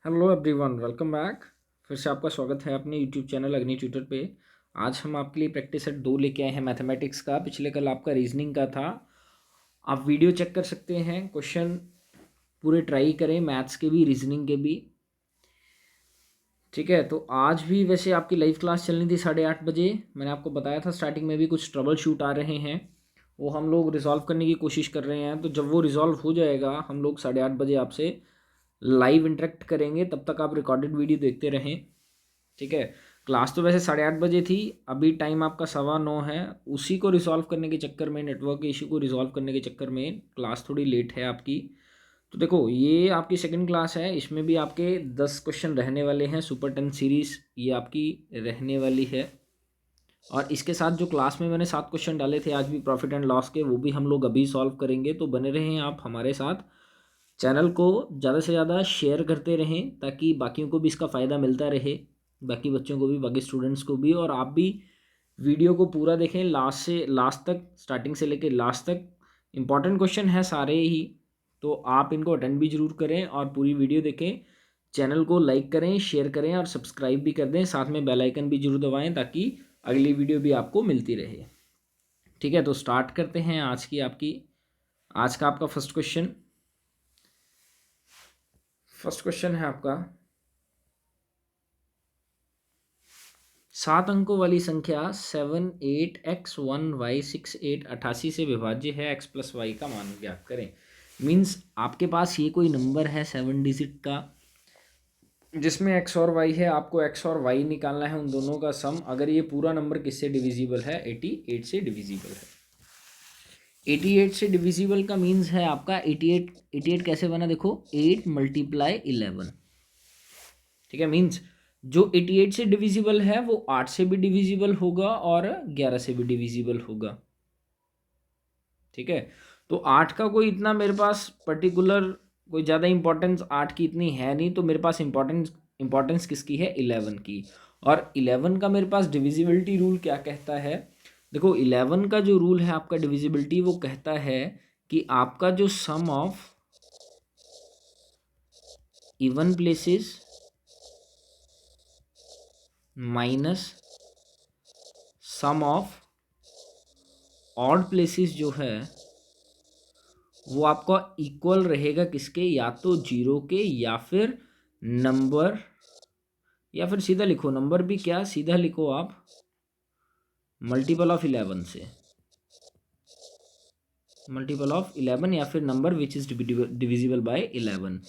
Hello everyone, welcome back. फिर से आपका स्वागत है अपने यूट्यूब चैनल अग्नि ट्यूटर पे। आज हम आपके लिए प्रैक्टिस सेट 2 लेके आए हैं मैथमेटिक्स का। पिछले कल आपका रीजनिंग का था। आप वीडियो चेक कर सकते हैं, क्वेश्चन पूरे ट्राई करें, मैथ्स के भी रीजनिंग के भी। ठीक है, तो आज भी वैसे आपकी लाइव क्लास चलनी थी 8:30 बजे। मैंने आपको बताया था स्टार्टिंग में भी कुछ ट्रबल शूट आ रहे हैं, वो हम लोग रिजॉल्व करने की कोशिश कर रहे हैं। तो जब वो रिजॉल्व हो जाएगा हम लोग 8:30 बजे आपसे लाइव इंटरेक्ट करेंगे। तब तक आप रिकॉर्डेड वीडियो देखते रहें। ठीक है, क्लास तो वैसे 8:30 बजे थी, अभी टाइम आपका 9:15 है। उसी को रिजॉल्व करने के चक्कर में, नेटवर्क के इशू को रिजॉल्व करने के चक्कर में क्लास थोड़ी लेट है आपकी। तो देखो, ये आपकी सेकंड क्लास है, इसमें भी आपके 10 क्वेश्चन रहने वाले हैं। सुपर 10 सीरीज ये आपकी रहने वाली है। और इसके साथ जो क्लास में मैंने 7 क्वेश्चन डाले थे आज भी प्रॉफिट एंड लॉस के, वो भी हम लोग अभी सॉल्व करेंगे। तो बने रहें आप हमारे साथ, चैनल को ज़्यादा से ज़्यादा शेयर करते रहें ताकि बाकियों को भी इसका फ़ायदा मिलता रहे, बाकी बच्चों को भी, बाकी स्टूडेंट्स को भी। और आप भी वीडियो को पूरा देखें, लास्ट से लास्ट तक, स्टार्टिंग से लेकर लास्ट तक। इंपॉर्टेंट क्वेश्चन है सारे ही, तो आप इनको अटेंड भी जरूर करें और पूरी वीडियो देखें। चैनल को लाइक करें, शेयर करें और सब्सक्राइब भी कर दें। साथ में बेल आइकन भी जरूर दबाएं ताकि अगली वीडियो भी आपको मिलती रहे। ठीक है, तो स्टार्ट करते हैं आज का आपका फर्स्ट क्वेश्चन है आपका। 7 अंकों वाली संख्या 78x1y6888 से विभाज्य है। x प्लस वाई का मान ज्ञात करें। मीन्स आपके पास ये कोई नंबर है 7 डिजिट का, जिसमें x और y है। आपको x और y निकालना है, उन दोनों का सम। अगर ये पूरा नंबर किससे डिविजिबल है? 88 से डिविजिबल है। 88 से डिविजिबल का मीन्स है आपका 88 कैसे बना? देखो, 8 × 11। ठीक है, मीन्स जो 88 से डिविजिबल है वो 8 से भी डिविजिबल होगा और 11 से भी डिविजिबल होगा। ठीक है, तो 8 का कोई इतना मेरे पास पर्टिकुलर कोई ज़्यादा इंपॉर्टेंस 8 की इतनी है नहीं, तो मेरे पास इंपॉर्टेंस किसकी है? 11 की। और 11 का मेरे पास डिविजिबिलिटी रूल क्या कहता है? देखो, 11 का जो रूल है आपका डिविजिबिलिटी, वो कहता है कि आपका जो sum of even places minus sum of odd places जो है वो आपका इक्वल रहेगा किसके? या तो 0 के, या फिर नंबर, या फिर सीधा लिखो, नंबर भी क्या, सीधा लिखो आप मल्टीपल ऑफ 11 से, मल्टीपल ऑफ 11, या फिर number which is divisible by 11।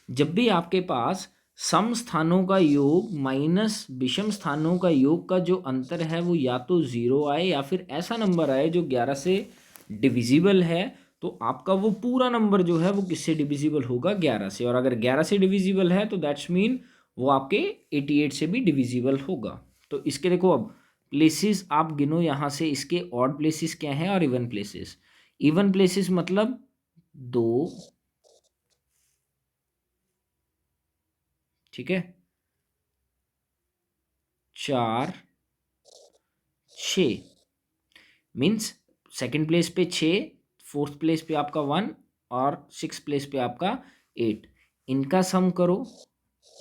जब भी आपके पास सम स्थानों का योग माइनस विषम स्थानों का योग का जो अंतर है वो या तो 0 आए या फिर ऐसा नंबर आए जो 11 से डिविजिबल है, तो आपका वो पूरा नंबर जो है वो किससे डिविजिबल होगा? 11 से। और अगर 11 से डिविजिबल है तो दैट्स मीन वो आपके 88 से भी डिविजिबल होगा। तो इसके देखो, अब प्लेसेस आप गिनो यहाँ से, इसके ऑड प्लेसेस क्या हैं और इवन प्लेसेस। इवन प्लेसेस मतलब 2, ठीक है, 4, 6। मीन्स सेकंड प्लेस पे 6, फोर्थ प्लेस पे आपका 1 और 6 प्लेस पे आपका 8। इनका सम करो,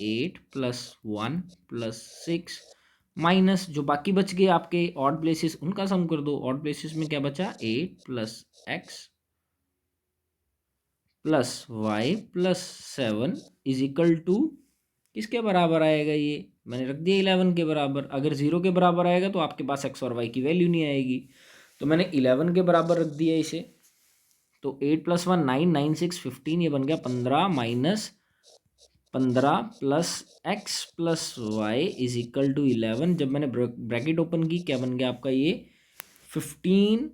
8 + 1 + 6 माइनस जो बाकी बच गए आपके ऑड प्लेसेस, उनका सम कर दो। ऑड प्लेसेस में क्या बचा? 8 + x + y + 7 = किसके बराबर आएगा? ये मैंने रख दिया 11 के बराबर। अगर 0 के बराबर आएगा तो आपके पास x और y की वैल्यू नहीं आएगी, तो मैंने 11 के बराबर रख दिया इसे। तो 8 + 1 9, 9 6 15, ये बन गया 15 माइनस 15 प्लस x + y = 11। जब मैंने ब्रैकेट ओपन की, क्या बन गया आपका? ये 15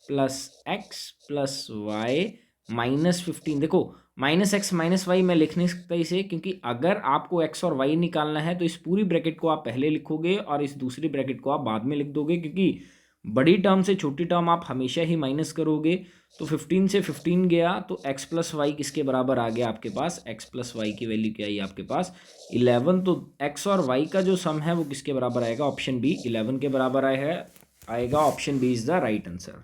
+ x + y -15। देखो, -x -y मैं लिख नहीं सकता इसे, क्योंकि अगर आपको x और y निकालना है तो इस पूरी ब्रैकेट को आप पहले लिखोगे और इस दूसरी ब्रैकेट को आप बाद में लिख दोगे, क्योंकि बड़ी टर्म से छोटी टर्म आप हमेशा ही माइनस करोगे। तो 15 से 15 गया तो x + y किसके बराबर आ गया आपके पास? x + y की वैल्यू क्या आई आपके पास? 11। तो x और y का जो सम है वो किसके बराबर आएगा? ऑप्शन बी 11 के बराबर आएगा। Option B is the right answer.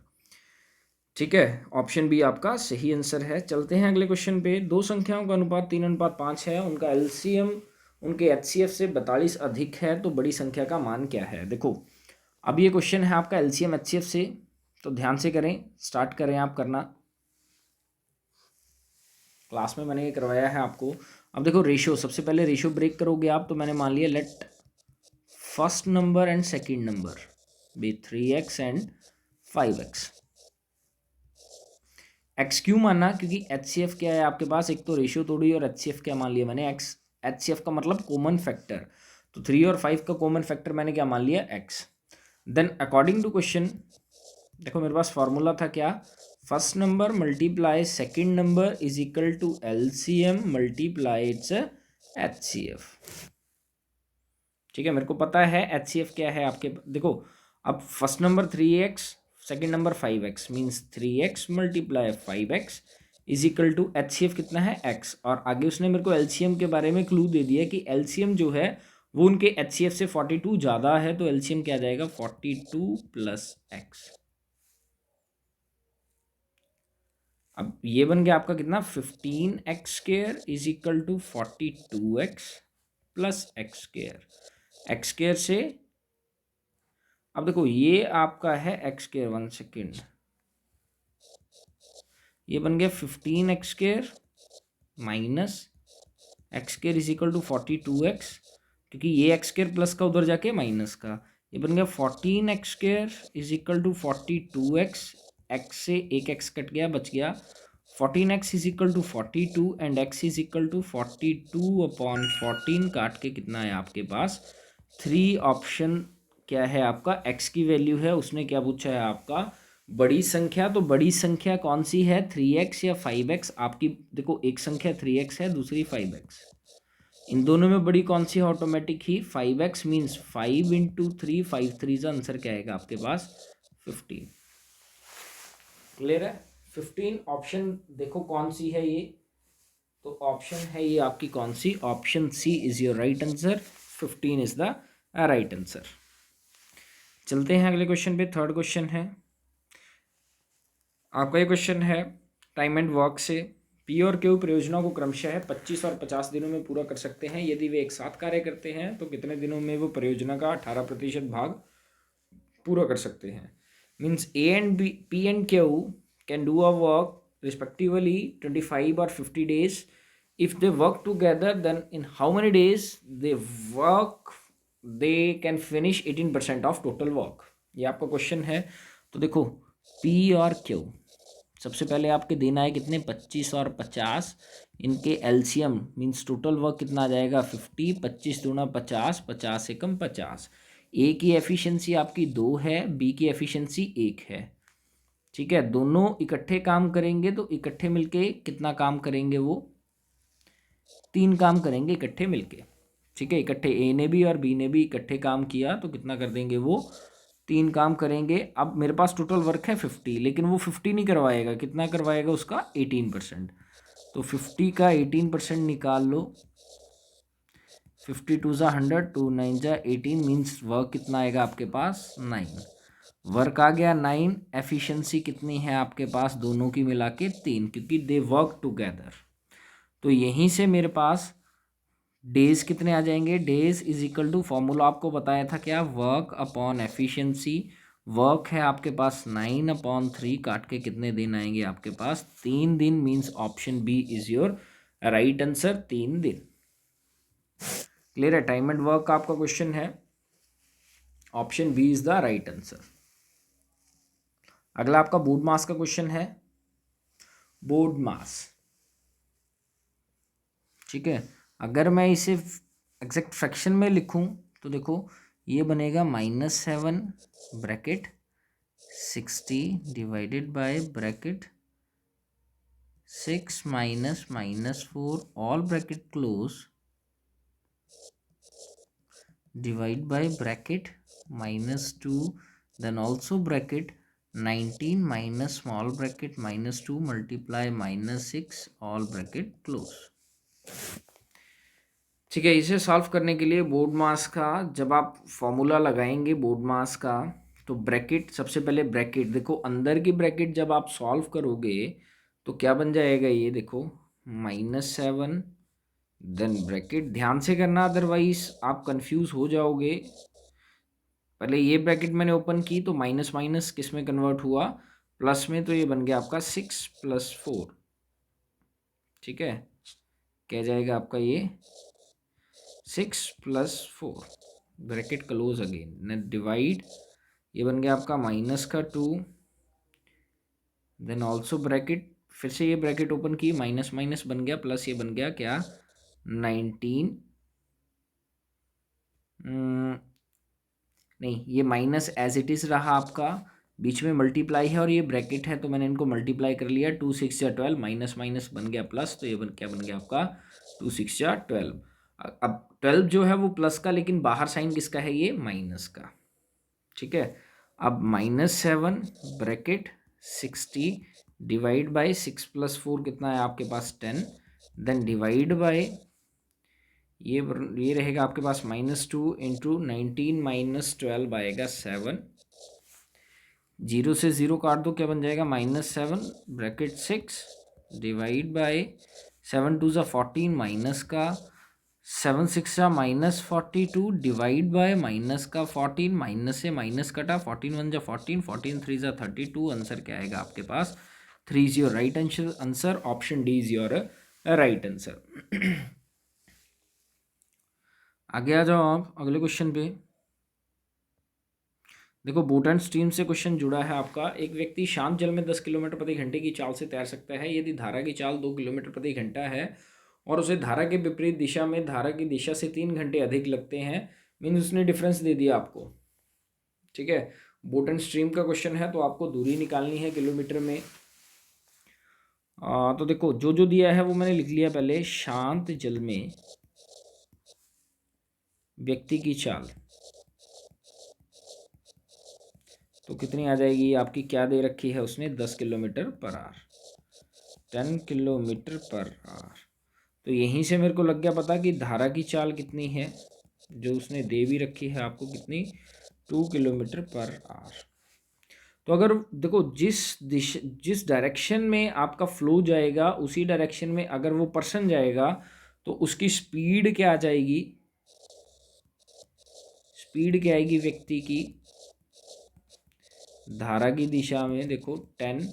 ठीक है, ऑप्शन बी आपका सही आंसर है। चलते हैं अगले क्वेश्चन पे। दो संख्याओं का अनुपात 3:5 है, उनका एलसीएम उनके एचसीएफ से 42 अधिक है, तो बड़ी संख्या का मान क्या है। देखो अब ये क्वेश्चन है आपका एलसीएम एचसीएफ से, तो ध्यान से करें, स्टार्ट करें आप करना। क्लास में मैंने ये करवाया है आपको। अब देखो रेशियो, सबसे पहले रेशियो ब्रेक करोगे आप, तो मैंने मान लिया let first number and second number be 3x and 5x। X क्यों माना, क्योंकि एचसीएफ क्या है आपके पास, एक तो रेशियो तोड़ी और एचसीएफ क्या मान लिया मैंने, एक्स। एचसीएफ का मतलब कॉमन फैक्टर, तो 3 और 5 का कॉमन फैक्टर मैंने क्या मान लिया, X. Then according to question, देखो मेरे पास फॉर्मूला था क्या, first number multiply second number is equal to LCM multiply its HCF. ठीक है, मेरे को पता है एचसीएफ क्या है आपके, देखो अब first number 3x, second number 5x, means 3x multiply 5x is equal to HCF कितना है, x। और आगे उसने मेरे को एलसीएम के बारे में क्लू दे दिया कि एलसीएम जो है वो उनके एचसीएफ से 42 ज़्यादा है, तो एलसीएम क्या आ जाएगा 42 प्लस x। अब ये बन गया आपका कितना, 15x² is equal to 42x plus x²। x² से अब देखो ये आपका है x², 1 सेकेंड, ये बन गया 15x² minus x² is equal to 42x, क्योंकि ये x² प्लस का उधर जाके माइनस का, ये बन गया 14x² is equal to 42x। x से एक x कट गया, बच गया 14x is equal to 42 and x is equal to 42/14, काट के कितना है आपके पास 3। ऑप्शन क्या है आपका, x की वैल्यू है, उसने क्या पूछा है आपका बड़ी संख्या। तो बड़ी संख्या कौन सी है, 3x या 5x। आपकी देखो एक संख्या 3x है, दूसरी 5x, इन दोनों में बड़ी कौन सी है, ऑटोमेटिक ही 5x, मीन्स 5 इंटू 3, 5 3 का आंसर क्या आएगा आपके पास 15। क्लियर है, 15 ऑप्शन देखो कौन सी है ये, तो ऑप्शन है ये आपकी कौन सी, option C is your right answer, 15 is the right answer. चलते हैं अगले क्वेश्चन पे, थर्ड क्वेश्चन है आपका। ये क्वेश्चन है टाइम एंड वर्क से, पी और क्यू परियोजना को क्रमशः 25 और 50 दिनों में पूरा कर सकते हैं। यदि वे एक साथ कार्य करते हैं तो कितने दिनों में वो परियोजना का 18% भाग पूरा कर सकते हैं। Means A and B, P and Q can do a work respectively 25 और 50 days. If they work together, then in how many days they work, they can finish 18% of total work. ये आपका क्वेश्चन है। तो देखो P और Q, सबसे पहले आपके देना है कितने, 25 और 50, इनके एलसीएम मीन्स टोटल वर्क कितना आ जाएगा 50, 25 दूना 50, 50 से कम 50। ए की एफिशिएंसी आपकी 2 है, बी की एफिशिएंसी 1 है। ठीक है, दोनों इकट्ठे काम करेंगे तो इकट्ठे मिलके कितना काम करेंगे, वो 3 काम करेंगे इकट्ठे मिलके। ठीक है, इकट्ठे ए ने भी और बी ने भी इकट्ठे काम किया तो कितना कर देंगे, वो 3 काम करेंगे। अब मेरे पास टोटल वर्क है 50, लेकिन वो 50 नहीं करवाएगा, कितना करवाएगा उसका 18%। तो 50 का 18% निकाल लो, 52 ज़ा 100, 2 9 ज़ा 18, मीन्स वर्क कितना आएगा आपके पास 9। वर्क आ गया 9, एफिशिएंसी कितनी है आपके पास दोनों की मिला के 3, क्योंकि दे वर्क टुगेदर। तो यहीं से मेरे पास डेज कितने आ जाएंगे, days is equal to, formula आपको बताया था क्या, वर्क अपॉन एफिशिएंसी। वर्क है आपके पास 9/3, काट के कितने दिन आएंगे आपके पास 3 दिन, means option B is your right answer, 3 दिन। क्लियर है, टाइम एंड वर्क का आपका क्वेश्चन है, option B is the right answer. अगला आपका बोर्ड मास का क्वेश्चन है, बोर्ड मास। ठीक है, अगर मैं इसे एग्जैक्ट फ्रैक्शन में लिखूं तो देखो ये बनेगा -7 bracket 60 divided by bracket 6 minus -4 all bracket close divide by bracket -2 then also bracket 19 minus small bracket -2 multiply -6 all bracket close. ठीक है, इसे सॉल्व करने के लिए बोर्ड मास का जब आप फॉर्मूला लगाएंगे बोर्ड मास का, तो ब्रैकेट, सबसे पहले ब्रैकेट देखो, अंदर की ब्रैकेट जब आप सॉल्व करोगे तो क्या बन जाएगा, ये देखो -7, देन ब्रैकेट, ध्यान से करना अदरवाइज आप कंफ्यूज हो जाओगे। पहले ये ब्रैकेट मैंने ओपन की तो माइनस माइनस किस में कन्वर्ट हुआ, प्लस में, तो ये बन गया आपका 6 + 4। ठीक है, क्या जाएगा आपका ये 6 + 4, ब्रैकेट क्लोज अगेन, न डिवाइड, ये बन गया आपका -2, देन ऑल्सो ब्रैकेट, फिर से ये ब्रैकेट ओपन की, माइनस माइनस बन गया प्लस, ये बन गया क्या 19, नहीं ये माइनस एज इट इज़ रहा आपका, बीच में मल्टीप्लाई है और ये ब्रैकेट है तो मैंने इनको मल्टीप्लाई कर लिया, 2 6 या 12, माइनस माइनस बन गया प्लस, तो ये क्या बन गया आपका 2 6 या 12। अब 12 जो है वो प्लस का, लेकिन बाहर साइन किसका है, ये माइनस का। ठीक है, अब -7 ब्रैकेट 60 डिवाइड बाय 6 + 4 कितना है आपके पास 10, देन डिवाइड बाय ये रहेगा आपके पास -2 × 19 - 12 आएगा 7, 0 से 0 काट दो, क्या बन जाएगा -7 ब्रैकेट 6 डिवाइड बाय 7 2 = 14 माइनस का 7 6 -42 डिवाइड बाय माइनस का 14, माइनस से माइनस कटा, 14 1 = 14, 14 3 = 32, आंसर क्या आएगा आपके पास 3 is your right answer, option D is your right answer. आगे आ जाओ आप अगले क्वेश्चन पे। देखो बोट एंड स्ट्रीम से क्वेश्चन जुड़ा है आपका, एक व्यक्ति शांत जल में 10 किलोमीटर प्रति घंटे की चाल से तैर सकता है यदि धारा की चाल 2 किलोमीटर प्रति घंटा है और उसे धारा के विपरीत दिशा में धारा की दिशा से 3 घंटे अधिक लगते हैं, मीन्स उसने डिफरेंस दे दिया आपको। ठीक है, बोट एंड स्ट्रीम का क्वेश्चन है तो आपको दूरी निकालनी है किलोमीटर में। तो देखो जो जो दिया है वो मैंने लिख लिया पहले, शांत जल में व्यक्ति की चाल तो कितनी आ जाएगी आपकी, क्या दे रखी है उसने 10 किलोमीटर/आवर, 10 किलोमीटर/आवर। तो यहीं से मेरे को लग गया पता कि धारा की चाल कितनी है, जो उसने दे भी रखी है आपको कितनी, 2 किलोमीटर/आवर। तो अगर देखो जिस डायरेक्शन में आपका फ्लो जाएगा उसी डायरेक्शन में अगर वो पर्सन जाएगा तो उसकी स्पीड क्या आ जाएगी, स्पीड क्या आएगी व्यक्ति की, धारा की दिशा में देखो 10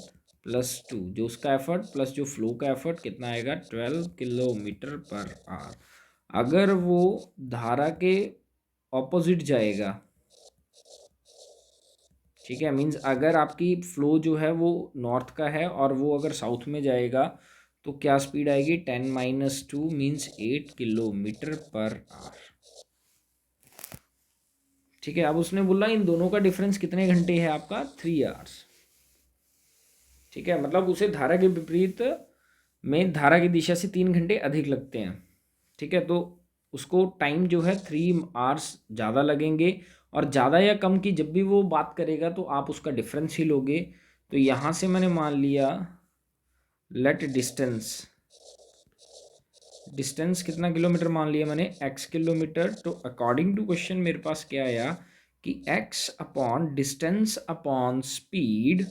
+ 2, जो उसका एफर्ट प्लस जो फ्लो का एफर्ट कितना आएगा 12 किलोमीटर/आवर। अगर वो धारा के ऑपोजिट जाएगा, ठीक है, मीन्स अगर आपकी फ्लो जो है वो नॉर्थ का है और वो अगर साउथ में जाएगा तो क्या स्पीड आएगी 10 - 2 मीन्स 8 किलोमीटर/आवर। ठीक है, अब उसने बोला इन दोनों का डिफरेंस कितने घंटे है आपका 3 आवर्स। ठीक है, मतलब उसे धारा के विपरीत में धारा की दिशा से 3 घंटे अधिक लगते हैं। ठीक है, तो उसको टाइम जो है 3 आवर्स ज़्यादा लगेंगे, और ज़्यादा या कम की जब भी वो बात करेगा तो आप उसका डिफरेंस ही लोगे। तो यहाँ से मैंने मान लिया लेट डिस्टेंस कितना किलोमीटर मान लिया मैंने, x किलोमीटर। तो अकॉर्डिंग टू क्वेश्चन मेरे पास क्या आया कि x upon distance upon speed,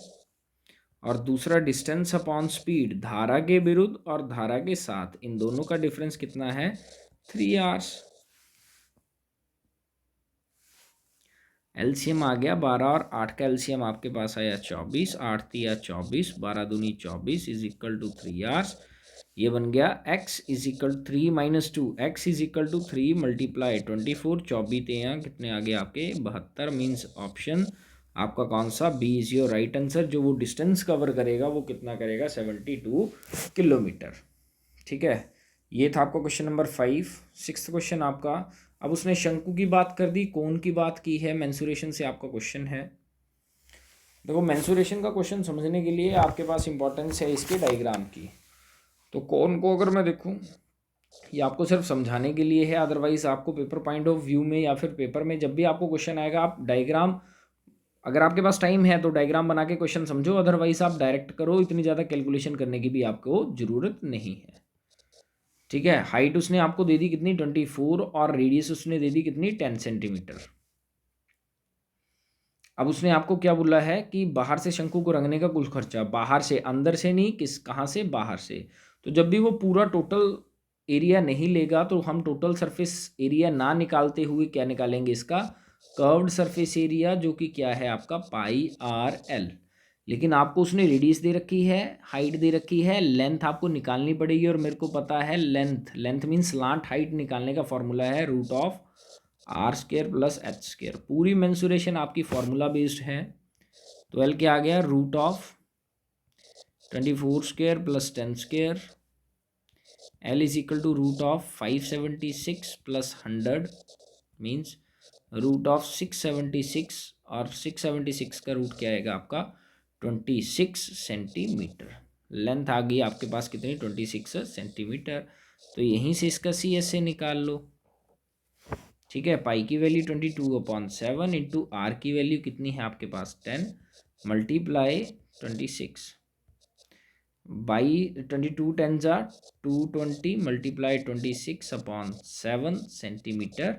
और दूसरा डिस्टेंस अपॉन स्पीड धारा के विरुद्ध और धारा के साथ, इन दोनों का डिफरेंस कितना है 3 आवर्स। एलसीएम आ गया 12 और 8 का एलसीएम आपके पास आया 24, 8 3 24, 12 दूनी 24 इज इक्वल टू 3 आवर्स। ये बन गया x is equal 3 - 2, x is equal to 3 × 24, 24 यहाँ कितने आ गए आपके 72, मीन्स ऑप्शन आपका कौन सा, B is your right answer. जो वो डिस्टेंस कवर करेगा वो कितना करेगा 72 किलोमीटर। ठीक है, ये था आपका क्वेश्चन नंबर 5। 6th क्वेश्चन आपका, अब उसने शंकु की बात कर दी, कोण की बात की है, मेंसुरेशन से आपका क्वेश्चन है। देखो मेंसुरेशन का क्वेश्चन समझने के लिए आपके पास इंपॉर्टेंस है इसके डायग्राम की। तो कोण को अगर मैं देखूं, ये आपको सिर्फ समझाने के लिए है, अदरवाइज आपको पेपर पॉइंट ऑफ व्यू में या फिर पेपर में जब भी आपको क्वेश्चन आएगा आप डायग्राम, अगर आपके पास टाइम है तो डायग्राम बना के क्वेश्चन समझो, अदरवाइज आप डायरेक्ट करो, इतनी ज़्यादा कैलकुलेशन करने की भी आपको ज़रूरत नहीं है। ठीक है, हाइट उसने आपको दे दी कितनी 24 और रेडियस उसने दे दी कितनी 10 सेंटीमीटर। अब उसने आपको क्या बोला है कि बाहर से शंकु को रंगने का कुल खर्चा, बाहर से, अंदर से नहीं, कहाँ से, बाहर से। तो जब भी वो पूरा टोटल एरिया नहीं लेगा तो हम टोटल सरफेस एरिया ना निकालते हुए क्या निकालेंगे, इसका कर्व्ड सरफेस एरिया, जो कि क्या है आपका पाई आर एल। लेकिन आपको उसने रेडियस दे रखी है, हाइट दे रखी है, लेंथ आपको निकालनी पड़ेगी, और मेरे को पता है length, length mean slant height निकालने का फॉर्मूला है root of R square plus H square. पूरी मेंसुरेशन आपकी फॉर्मूला बेस्ड है। तो एल क्या आ गया, root of 24² plus 10² L is equal to root of 576 plus 100 means root of 676, और 676 का रूट क्या आएगा आपका 26 सेंटीमीटर। लेंथ आ गई आपके पास कितनी, 26 सेंटीमीटर। तो यहीं से इसका सी एस से निकाल लो। ठीक है, पाई की वैल्यू 22/7 इंटू आर की वैल्यू कितनी है आपके पास 10 मल्टीप्लाई 26 बाई 22 10 जा 220 मल्टीप्लाई 26/7 सेंटीमीटर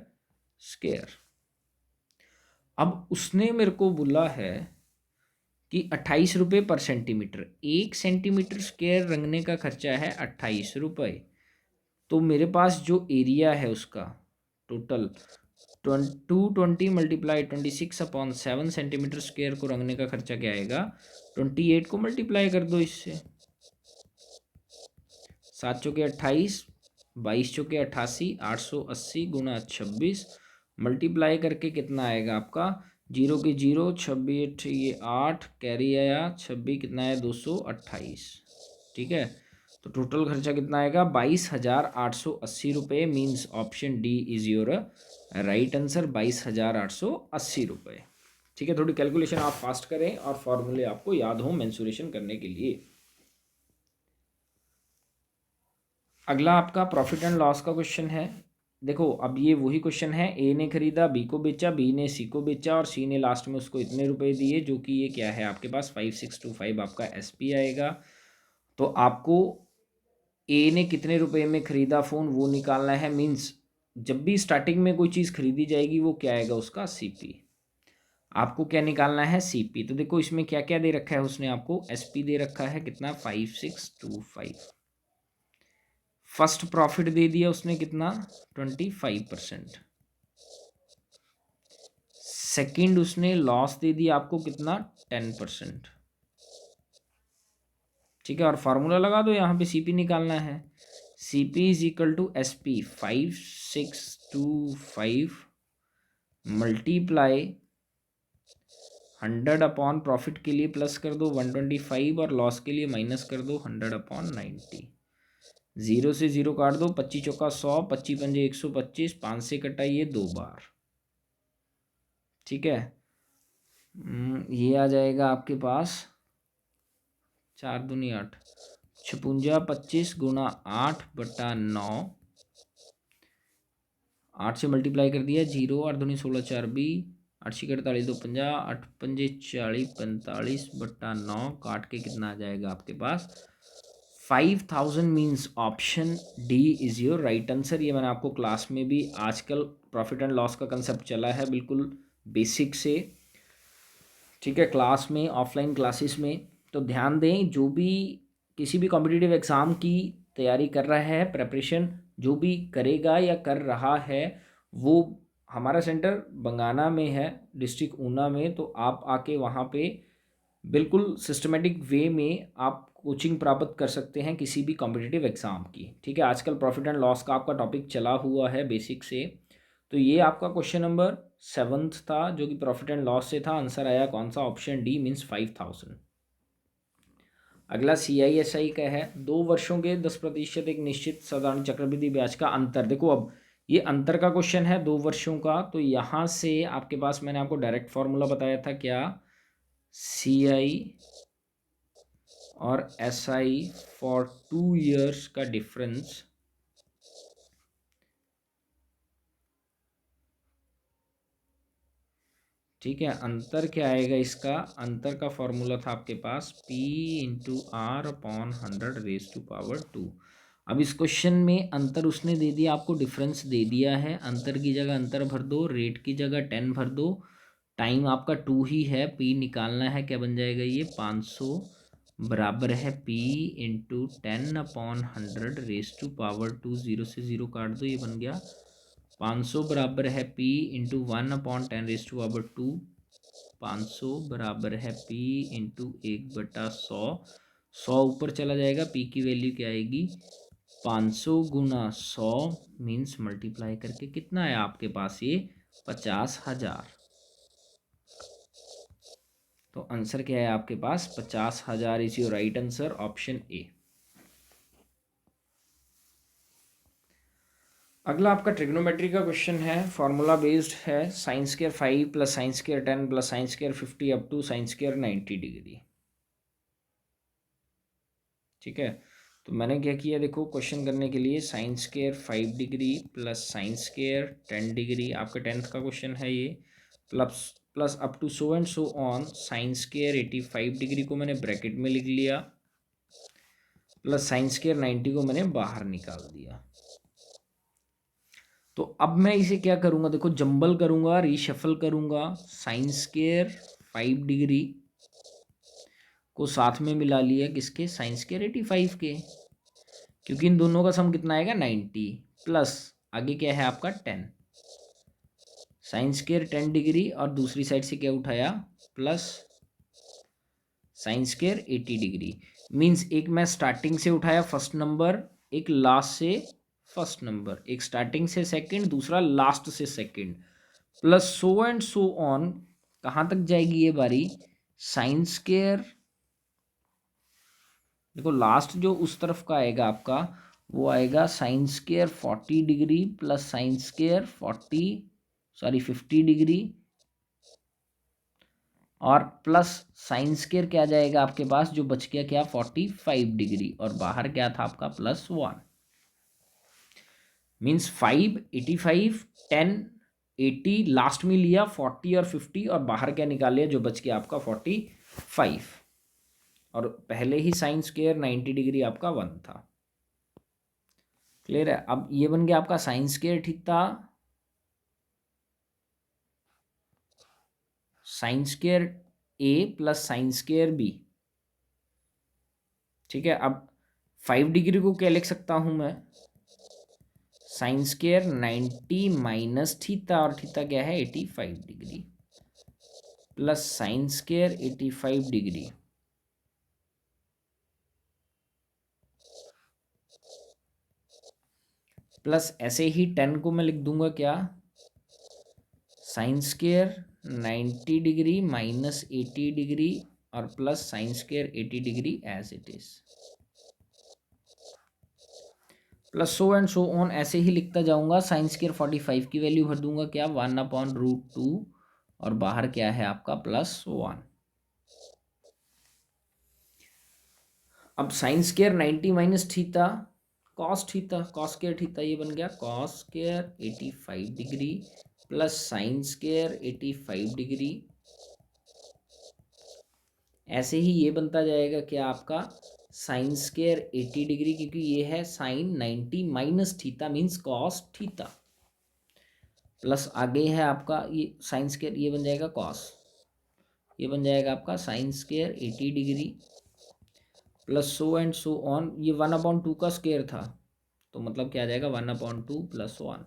स्क्वायर। अब उसने मेरे को बोला है कि 28 रुपये पर सेंटीमीटर, 1 सेंटीमीटर स्क्वायर रंगने का खर्चा है 28 रुपये। तो मेरे पास जो एरिया है उसका टोटल 220 मल्टीप्लाई 26/7 सेंटीमीटर स्क्वायर को रंगने का खर्चा क्या आएगा, 28 को मल्टीप्लाई कर दो इससे, 7 चौके 28, 22 चौके 88, 880 गुना 26 मल्टीप्लाई करके कितना आएगा आपका, 0 के 0, 26 ये 8 कैरी आया, 26 कितना है 228। ठीक है, तो टोटल खर्चा कितना आएगा 22,880 रुपये। Means option D is your right answer, 22,880 रुपये। ठीक है, थोड़ी कैलकुलेशन आप फास्ट करें और फॉर्मूले आपको याद हो मेंसुरेशन करने के लिए। अगला आपका प्रॉफिट एंड लॉस का क्वेश्चन है। देखो अब ये वही क्वेश्चन है, ए ने खरीदा, बी को बेचा, बी ने सी को बेचा, और सी ने लास्ट में उसको इतने रुपए दिए, जो कि ये क्या है आपके पास 5625 आपका एसपी आएगा। तो आपको ए ने कितने रुपए में खरीदा फ़ोन वो निकालना है। मीन्स जब भी स्टार्टिंग में कोई चीज़ खरीदी जाएगी वो क्या आएगा उसका सीपी। आपको क्या निकालना है सीपी। तो देखो इसमें क्या क्या दे रखा है उसने आपको, एसपी दे रखा है कितना 5625। फर्स्ट प्रॉफिट दे दिया उसने कितना 25%। सेकंड उसने लॉस दे दिया आपको कितना 10%। ठीक है, और फार्मूला लगा दो, यहाँ पे सीपी निकालना है। CP is equal to SP 5625 multiply 100 upon profit के लिए प्लस कर दो 125 और लॉस के लिए माइनस कर दो 100/90। 0 से 0 काट दो, 25 चौका 100, 25 पंजे 125, 5 से कटाइए 2 बार। ठीक है, ये आ जाएगा आपके पास 4 दूनी 8, 56 25 गुना 8/9, 8 से मल्टीप्लाई कर दिया 0, 8 दूनी 16 4 20, 8 छः 48 2 50, 8 पंजे 40 45/9 काट के कितना आ जाएगा आपके पास 5000। Means option D is your right answer. ये मैंने आपको क्लास में भी, आजकल प्रॉफिट एंड लॉस का कंसेप्ट चला है बिल्कुल बेसिक से। ठीक है, क्लास में, ऑफलाइन क्लासेस में, तो ध्यान दें जो भी किसी भी कॉम्पिटिटिव एग्ज़ाम की तैयारी कर रहा है, प्रेपरेशन जो भी करेगा या कर रहा है, वो हमारा सेंटर बंगाना में है, डिस्ट्रिक्ट ऊना में। तो आप आके वहाँ पे बिल्कुल सिस्टमेटिक वे में आप कोचिंग प्राप्त कर सकते हैं किसी भी कॉम्पिटिटिव एग्ज़ाम की। ठीक है, आजकल प्रॉफिट एंड लॉस का आपका टॉपिक चला हुआ है बेसिक से। तो ये आपका क्वेश्चन नंबर 7th था, जो कि प्रॉफिट एंड लॉस से था। आंसर आया कौन सा, ऑप्शन डी मीन्स 5000। अगला CISI का है, 2 वर्षों के 10% एक निश्चित साधारण चक्रवृद्धि ब्याज का अंतर। देखो अब ये अंतर का क्वेश्चन है 2 वर्षों का, तो यहाँ से आपके पास मैंने आपको डायरेक्ट फॉर्मूला बताया था क्या, CI और SI फॉर 2 years का डिफरेंस। ठीक है, अंतर क्या आएगा इसका, अंतर का फॉर्मूला था आपके पास P इंटू R/100⁻²। अब इस क्वेश्चन में अंतर उसने दे दिया आपको, डिफरेंस दे दिया है, अंतर की जगह अंतर भर दो, रेट की जगह 10 भर दो, टाइम आपका 2 ही है, पी निकालना है, क्या बन जाएगा ये 500 बराबर है P into 10/100 raise to power 2, 0 से 0 काट दो, ये बन गया 500 बराबर है P into 1/10 raise to power 2, 500 बराबर है पी इंटू 1/100, 100 ऊपर चला जाएगा, पी की वैल्यू क्या आएगी 500 गुना 100 मीन्स मल्टीप्लाई करके कितना है आपके पास ये 50,000। तो आंसर क्या है आपके पास 50,000 is your right answer, option A. अगला आपका ट्रिग्नोमेट्री का क्वेश्चन है, फॉर्मूला बेस्ड है, sine square 5 plus sine square 10 plus sine square 50 up to sine square 90 degree. ठीक है, तो मैंने क्या किया, देखो क्वेश्चन करने के लिए sine square 5 degree plus sine square 10 degree, आपका 10th का क्वेश्चन है ये, plus plus up to so and so on sine square 85 degree को मैंने ब्रैकेट में लिख लिया, प्लस साइन स्क्वायर 90 को मैंने बाहर निकाल दिया। तो अब मैं इसे क्या करूँगा, देखो जंबल करूँगा, रीशफल करूँगा, साइन स्क्वायर 5 डिग्री को साथ में मिला लिया किसके, साइन स्क्वायर 85 के, क्योंकि इन दोनों का सम कितना आएगा 90, प्लस आगे क्या है आपका 10, साइन स्क्वायर 10 डिग्री और दूसरी साइड से क्या उठाया plus sine square 80 degree, means एक मैं स्टार्टिंग से उठाया फर्स्ट नंबर, एक लास्ट से फर्स्ट नंबर, एक स्टार्टिंग से सेकंड, दूसरा लास्ट से second, plus so and so on, कहाँ तक जाएगी ये बारी, साइन स्क्वायर, देखो लास्ट जो उस तरफ का आएगा आपका वो आएगा sine square 40 degree plus sine square 50 degree और प्लस साइन स्क्वायर क्या जाएगा आपके पास, जो बच गया क्या 45 डिग्री और बाहर क्या था आपका +1, मीन्स 5, 85, 10, 80 लास्ट में लिया, 40 और 50 और बाहर क्या निकाल लिया, जो बच गया आपका 45, और पहले ही साइन स्क्वायर 90 डिग्री आपका 1 था। क्लियर है, अब ये बन गया आपका sine square theta, sine square A plus sine square B. ठीक है, अब 5 डिग्री को क्या लिख सकता हूं मैं, साइन स्क्वायर 90 माइनस थीटा, और थीटा क्या है 85 degree, plus sine square 85 degree, plus ऐसे ही 10 को मैं लिख दूंगा क्या, sine square 90 degree minus 80 degree और plus sine square 80 degree as it is, plus so and so on ऐसे ही लिखता जाऊंगा, साइन स्क्वायर 45 की वैल्यू भर दूंगा क्या 1/√2 और बाहर क्या है आपका +1। अब sign square 90 minus theta cos theta, cos square theta, ये बन गया cos square 85 degree plus sine square 85 degree, ऐसे ही ये बनता जाएगा क्या आपका साइन स्क्वायर 80 डिग्री, क्योंकि ये है sine 90 minus theta means cos theta, plus आगे है आपका ये साइन स्क्वायर, ये बन जाएगा कॉस, ये बन जाएगा आपका sine square 80 degree plus so and so on, ये 1/2 का स्क्वायर था तो मतलब क्या आ जाएगा 1/2 + 1,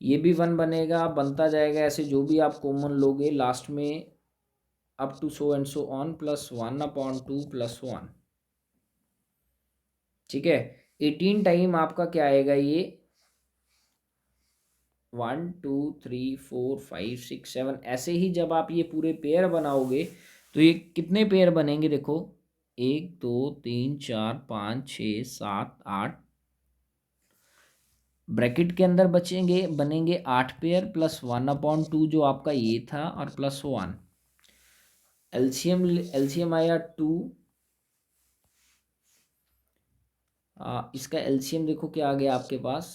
ये भी 1 बनेगा, बनता जाएगा ऐसे, जो भी आप कॉमन लोगे लास्ट में up to so and so on plus 1/2 + 1। ठीक है, 18 टाइम आपका क्या आएगा ये 1 2 3 4 5 6 7, ऐसे ही जब आप ये पूरे पेयर बनाओगे तो ये कितने पेयर बनेंगे, देखो 1 2 3 4 5 6 7 8, ब्रैकेट के अंदर बचेंगे बनेंगे 8 पेयर प्लस 1/2 जो आपका ये था और +1, एलसीएम आया 2, इसका एलसीएम देखो क्या आ गया आपके पास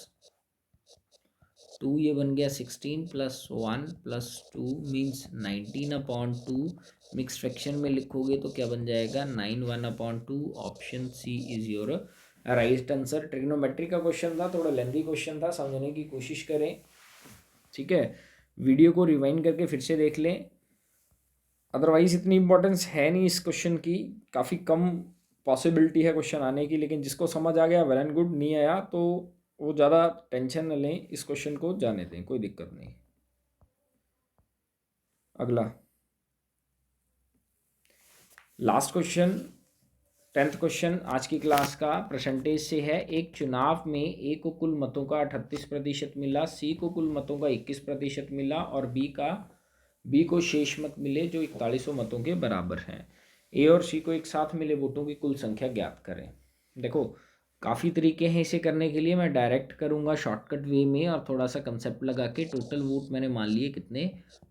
2, ये बन गया 16 + 1 + 2 मीन्स 19/2, मिक्स फ्रैक्शन में लिखोगे तो क्या बन जाएगा 9/1/2, option C is your right answer. Trigonometry का क्वेश्चन था, थोड़ा लेंथी क्वेश्चन था, समझने की कोशिश करें। ठीक है, वीडियो को रिवाइंड करके फिर से देख लें, अदरवाइज़ इतनी इंपॉर्टेंस है नहीं इस क्वेश्चन की, काफ़ी कम पॉसिबिलिटी है क्वेश्चन आने की, लेकिन जिसको समझ आ गया वेल एंड गुड, नहीं आया तो वो ज़्यादा टेंशन न लें, इस क्वेश्चन को जाने दें, कोई दिक्कत नहीं। अगला लास्ट क्वेश्चन, 10th क्वेश्चन आज की क्लास का परसेंटेज से है। एक चुनाव में ए को कुल मतों का 38% मिला, सी को कुल मतों का 21% मिला और बी को शेष मत मिले जो 4100 मतों के बराबर हैं। ए और सी को एक साथ मिले वोटों की कुल संख्या ज्ञात करें। देखो काफ़ी तरीके हैं इसे करने के लिए, मैं डायरेक्ट करूँगा शॉर्टकट वे में और थोड़ा सा कंसेप्ट लगा के। टोटल वोट मैंने मान लिए कितने,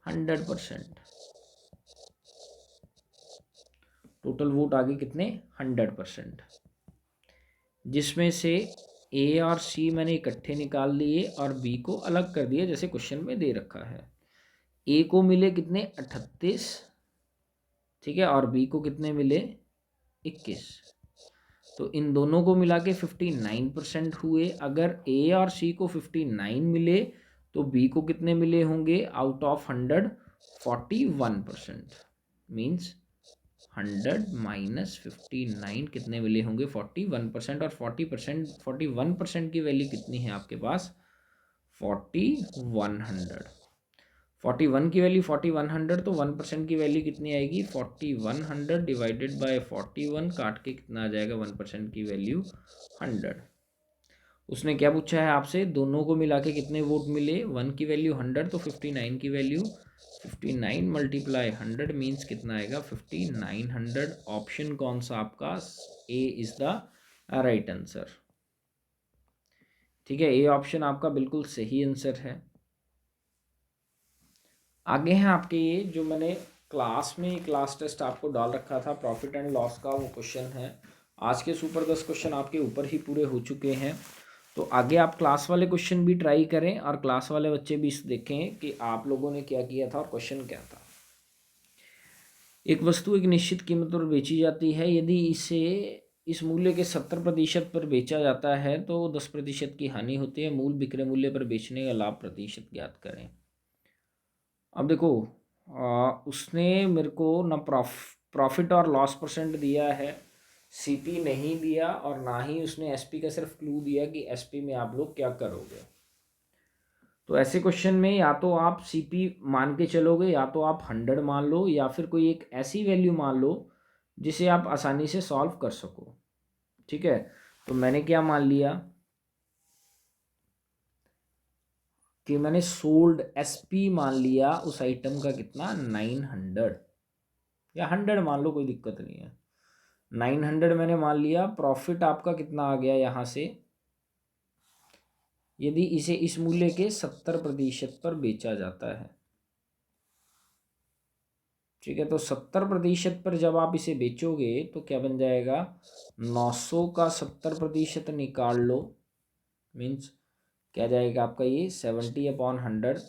100%। टोटल वोट आगे कितने, 100%, जिसमें से ए और सी मैंने इकट्ठे निकाल लिए और बी को अलग कर दिया जैसे क्वेश्चन में दे रखा है। ए को मिले कितने, 38, ठीक है, और बी को कितने मिले, 21। तो इन दोनों को मिला के 59% हुए। अगर ए और सी को 59 मिले तो बी को कितने मिले होंगे, आउट ऑफ 100 41%, मीन्स 100 माइनस 59 कितने मिले होंगे, 41%। और 41% की वैल्यू कितनी है आपके पास, 4100। 41 की वैल्यू 4100, तो 1% की वैल्यू कितनी आएगी, 4100 डिवाइडेड बाय 41, काट के कितना आ जाएगा 1% की वैल्यू 100। उसने क्या पूछा है आपसे, दोनों को मिला के कितने वोट मिले, 1 की वैल्यू 100 तो 59 की वैल्यू 59 मल्टीप्लाई 100 मीन्स कितना आएगा, 5900। ऑप्शन कौन सा आपका, ए इज द राइट आंसर। ठीक है, ए ऑप्शन आपका बिल्कुल सही आंसर है। आगे हैं आपके ये जो मैंने क्लास में क्लास टेस्ट आपको डाल रखा था प्रॉफिट एंड लॉस का, वो क्वेश्चन है। आज के सुपर 10 क्वेश्चन आपके ऊपर ही पूरे हो चुके हैं, तो आगे आप क्लास वाले क्वेश्चन भी ट्राई करें और क्लास वाले बच्चे भी देखें कि आप लोगों ने क्या किया था और क्वेश्चन क्या था। एक वस्तु एक निश्चित कीमत पर बेची जाती है, यदि इसे इस मूल्य के 70% पर बेचा जाता है तो 10% की हानि होती है। मूल विक्रय मूल्य पर बेचने का लाभ प्रतिशत ज्ञात करें। अब देखो उसने मेरे को ना प्रॉफिट और लॉस परसेंट दिया है, सीपी नहीं दिया, और ना ही उसने एसपी का सिर्फ क्लू दिया कि एसपी में आप लोग क्या करोगे। तो ऐसे क्वेश्चन में या तो आप सीपी मान के चलोगे, या तो आप 100 मान लो, या फिर कोई एक ऐसी वैल्यू मान लो जिसे आप आसानी से सॉल्व कर सको। ठीक है, तो मैंने क्या मान लिया कि मैंने सोल्ड एसपी मान लिया उस आइटम का कितना, 900, या 100 मान लो, कोई दिक्कत नहीं है। 900 मैंने मान लिया। प्रॉफिट आपका कितना आ गया यहाँ से, यदि इसे इस मूल्य के 70% पर बेचा जाता है। ठीक है, तो 70% पर जब आप इसे बेचोगे तो क्या बन जाएगा, 900 का 70% निकाल लो, मीन्स क्या जाएगा आपका ये 70/100।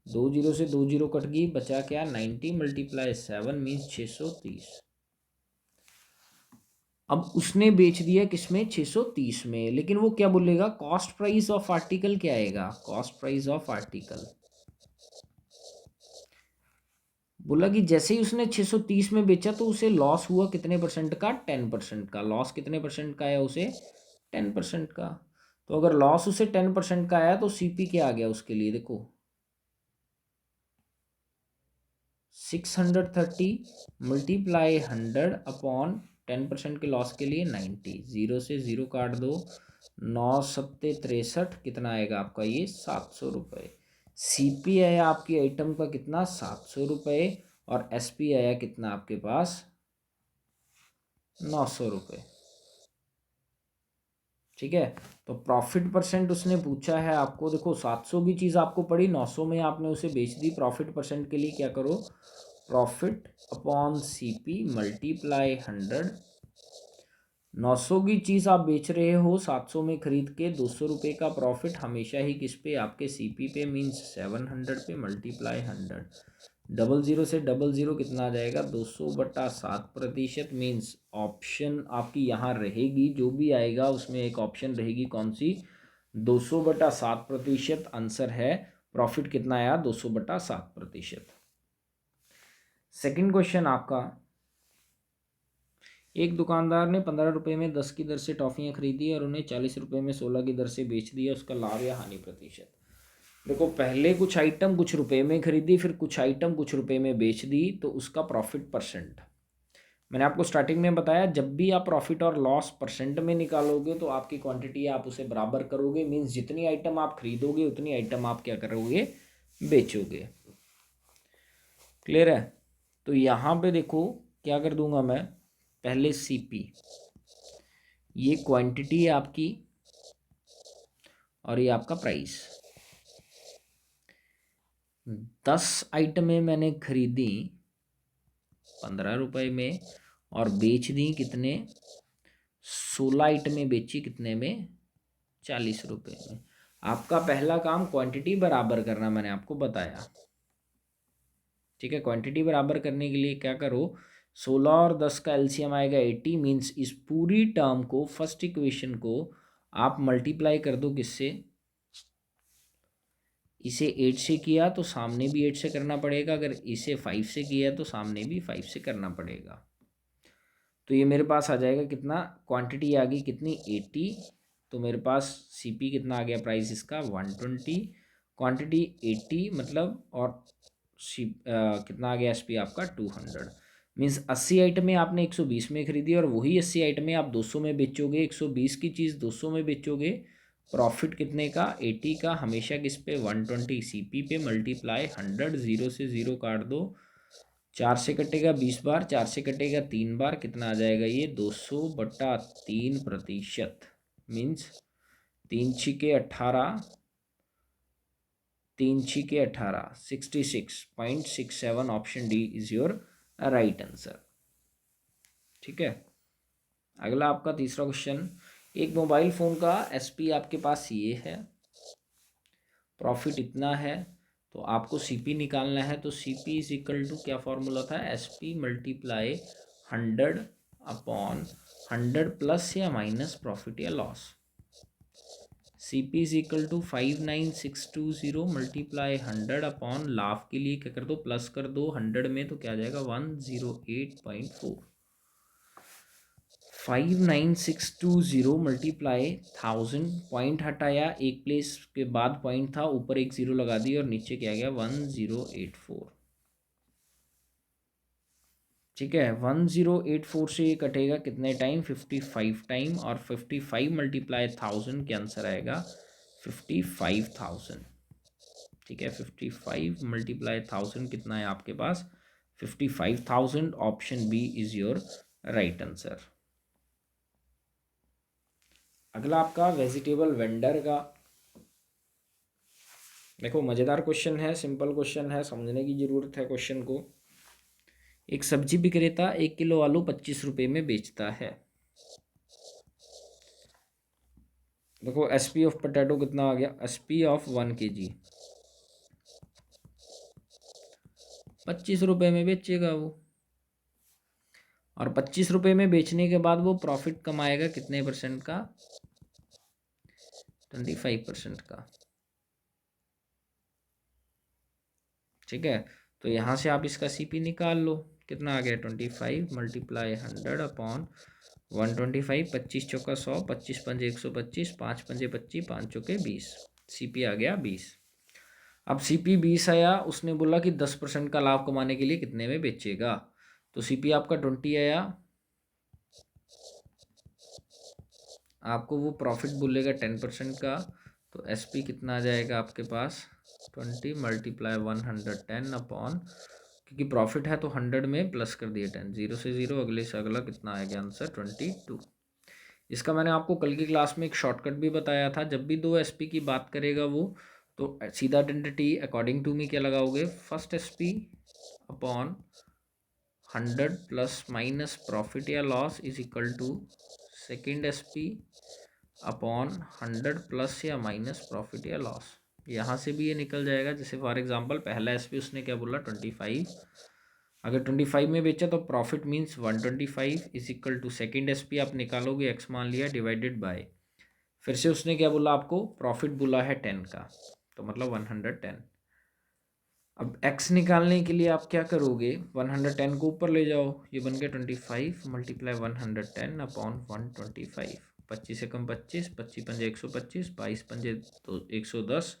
2 जीरो से 2 जीरो कट गई, बचा क्या, 90 मल्टीप्लाई 7 मीन्स 630। अब उसने बेच दिया किसमें, 630 में, लेकिन वो क्या बोलेगा, कॉस्ट प्राइस ऑफ आर्टिकल क्या आएगा, कॉस्ट प्राइस ऑफ आर्टिकल। बोला कि जैसे ही उसने 630 में बेचा तो उसे लॉस हुआ कितने परसेंट का, 10% का। लॉस कितने परसेंट का आया उसे, 10% का। तो अगर लॉस उसे 10% का आया तो सीपी क्या आ गया उसके लिए, देखो 630 मल्टीप्लाई 100 अपॉन 10% के लॉस के लिए 90। 0 से 0 काट दो, 9 सत्ते 63, कितना आएगा आपका ये, 700 रुपये। सीपी आया आपकी आइटम का कितना, 700 रुपये, और एसपी आया कितना आपके पास, 900 रुपये। ठीक है, तो प्रॉफिट परसेंट उसने पूछा है आपको, देखो 700 की चीज़ आपको पड़ी, 900 में आपने उसे बेच दी। प्रॉफिट परसेंट के लिए क्या करो, प्रॉफिट अपॉन सीपी मल्टीप्लाई 100। 900 की चीज़ आप बेच रहे हो 700 में खरीद के, 200 रुपये का प्रॉफिट हमेशा ही किस पे, आपके सीपी पे, मीन्स 700 पे मल्टीप्लाई 100। 00 से 00 कितना आ जाएगा, 200/7%, मीन्स ऑप्शन आपकी यहाँ रहेगी, जो भी आएगा उसमें एक ऑप्शन रहेगी, कौन सी, 200/7% आंसर है प्रॉफिट कितना आया 200/7%। सेकंड क्वेश्चन आपका, एक दुकानदार ने 15 रुपये में 10 की दर से टॉफ़ियाँ खरीदी और उन्हें 40 रुपये में 16 की दर से बेच दिया, उसका लाभ या हानि प्रतिशत। देखो, पहले कुछ आइटम कुछ रुपए में खरीदी, फिर कुछ आइटम कुछ रुपए में बेच दी, तो उसका प्रॉफिट परसेंट। मैंने आपको स्टार्टिंग में बताया, जब भी आप प्रॉफिट और लॉस परसेंट में निकालोगे तो आपकी क्वांटिटी आप उसे बराबर करोगे, मीन्स जितनी आइटम आप खरीदोगे उतनी आइटम आप क्या करोगे, बेचोगे। क्लियर है? तो यहाँ पे देखो क्या कर दूंगा मैं, पहले सीपी, ये क्वांटिटी है आपकी और ये आपका प्राइस। 10 आइटमें मैंने खरीदी 15 रुपये में और बेच दी कितने, 16 आइटमें बेची कितने में, 40 रुपये में। आपका पहला काम क्वांटिटी बराबर करना, मैंने आपको बताया। ठीक है, क्वांटिटी बराबर करने के लिए क्या करो, 16 और 10 का एलसीएम आएगा 80, मीन्स इस पूरी टर्म को, फर्स्ट इक्वेशन को आप मल्टीप्लाई कर दो किससे, इसे 8 से किया तो सामने भी 8 से करना पड़ेगा, अगर इसे 5 से किया तो सामने भी 5 से करना पड़ेगा। तो ये मेरे पास आ जाएगा कितना, क्वांटिटी आ गई कितनी 80, तो मेरे पास सीपी कितना आ गया, प्राइस इसका 120, क्वांटिटी 80 मतलब, और कितना आ गया एसपी आपका 200। मीन्स 80 आइटमें आपने 120 में खरीदी और वही 80 आइटमें आप 200 में बेचोगे, 120 की चीज़ 200 में बेचोगे। प्रॉफिट कितने का, 80 का, हमेशा किस पे, 120 सीपी पे, मल्टीप्लाई 100, 0 से 0 काट दो, 4 से कटेगा 20 बार, 4 से कटेगा 3 बार, कितना आ जाएगा ये 200/3%। Means 3×6 = 18, 3×6 = 18, 66.67। Option D is your right answer. ठीक है, अगला आपका तीसरा क्वेश्चन, एक मोबाइल फ़ोन का एसपी आपके पास ये है, प्रॉफिट इतना है, तो आपको सीपी निकालना है। तो सीपी इज इक्वल टू क्या फॉर्मूला था, एसपी मल्टीप्लाई 100/100 प्लस या माइनस प्रॉफिट या loss. CP is equal to 59620 multiply 100 लाभ के लिए क्या कर दो, प्लस कर दो 100 में, तो क्या आ जाएगा 108.4। 59620 मल्टीप्लाई 1000, पॉइंट हटाया, एक प्लेस के बाद पॉइंट था, ऊपर एक जीरो लगा दी और नीचे क्या गया 1084। ठीक है, 1084 से ये कटेगा कितने टाइम, 55 टाइम, और 55 मल्टीप्लाई 1000 के आंसर आएगा 55,000। ठीक है, 55 मल्टीप्लाई 1000 कितना है आपके पास, 55,000। Option B is your right answer. अगला आपका वेजिटेबल वेंडर का, देखो मज़ेदार क्वेश्चन है, सिंपल क्वेश्चन है, समझने की ज़रूरत है क्वेश्चन को। एक सब्जी विक्रेता 1 किलो आलू 25 रुपये में बेचता है। देखो एसपी ऑफ पोटैटो कितना आ गया, एसपी ऑफ 1 kg 25 रुपये में बेचेगा वो, और 25 रुपये में बेचने के बाद वो प्रॉफिट कमाएगा कितने परसेंट का, 25% का। ठीक है, तो यहाँ से आप इसका सीपी निकाल लो, कितना आ गया 25 मल्टीप्लाई 100/125, 25 चौका 100, 25 पंजे 125, 5 पंजे 25, 5 चौके 20, सीपी आ गया 20। अब सीपी 20 आया, उसने बोला कि 10% का लाभ कमाने के लिए कितने में बेचेगा, तो सीपी आपका 20 आया, आपको वो प्रॉफिट बोलेगा 10% का, तो एसपी कितना आ जाएगा आपके पास 20 मल्टीप्लाई 110 क्योंकि प्रॉफिट है तो 100 में प्लस कर दिए 10, 0 से 0, अगले से अगला कितना आएगा आंसर 22। इसका मैंने आपको कल की क्लास में एक शॉर्टकट भी बताया था, जब भी दो एसपी की बात करेगा वो, तो सीधा आइडेंटिटी अकॉर्डिंग टू मी क्या लगाओगे, first SP upon 100 plus minus profit या loss is equal to second SP upon 100 plus या माइनस प्रॉफिट या लॉस। यहाँ से भी ये निकल जाएगा, जैसे फॉर एग्जांपल पहला एसपी उसने क्या बोला 25, अगर 25 में बेचा तो profit means 125 is equal to second SP आप निकालोगे, एक्स मान लिया, डिवाइडेड बाय, फिर से उसने क्या बोला आपको, प्रॉफिट बोला है 10 का, तो मतलब 110। अब x निकालने के लिए आप क्या करोगे, 110 को ऊपर ले जाओ, ये बन गया 25 मल्टीप्लाई 110 अपॉन 125। 25 से कम 25, 25 पंजे 125, 22 पंजे तो 110,